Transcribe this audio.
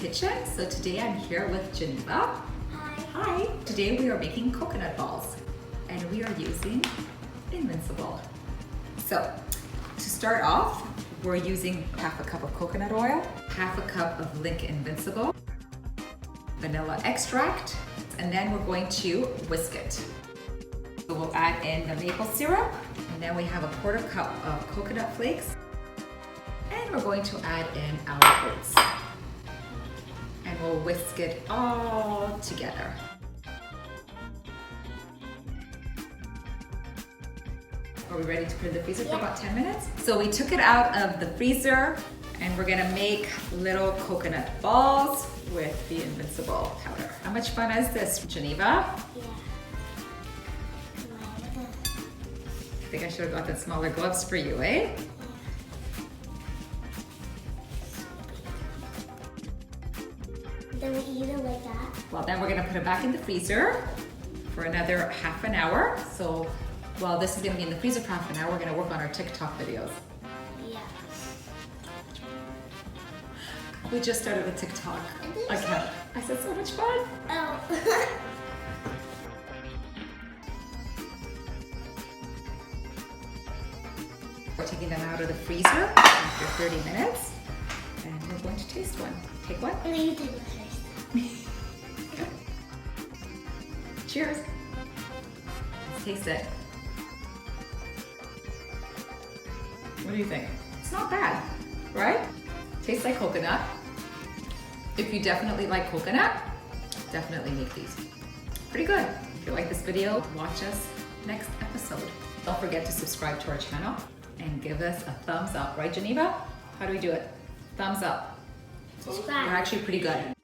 kitchen. So today I'm here with Geneva. Hi. Today we are making coconut balls and we are using Invincible. So to start off, we're using half a cup of coconut oil, half a cup of LYNQ Invincible, vanilla extract, and then we're going to whisk it. So we'll add in the maple syrup, and then we have a quarter cup of coconut flakes, and we're going to add in our oats. And we'll whisk it all together. Are we ready to put it in the freezer for about 10 minutes? So we took it out of the freezer and we're gonna make little coconut balls with the Invincible powder. How much fun is this, Geneva? Yeah. I think I should have gotten smaller gloves for you, eh? Then we eat it like that. Well, then we're gonna put it back in the freezer for another half an hour. So while this is gonna be in the freezer for half an hour, we're gonna work on our TikTok videos. Yeah. We just started a TikTok account. I said so much fun. Oh. We're taking them out of the freezer after 30 minutes, and we're going to taste one. Take one. I'm gonna take one first. Cheers. Let's taste it. What do you think? It's not bad, right? Tastes like coconut. If you definitely like coconut, definitely make these. Pretty good. If you like this video, watch us next episode. Don't forget to subscribe to our channel and give us a thumbs up. Right, Geneva? How do we do it? Thumbs up. Subscribe. We're actually pretty good.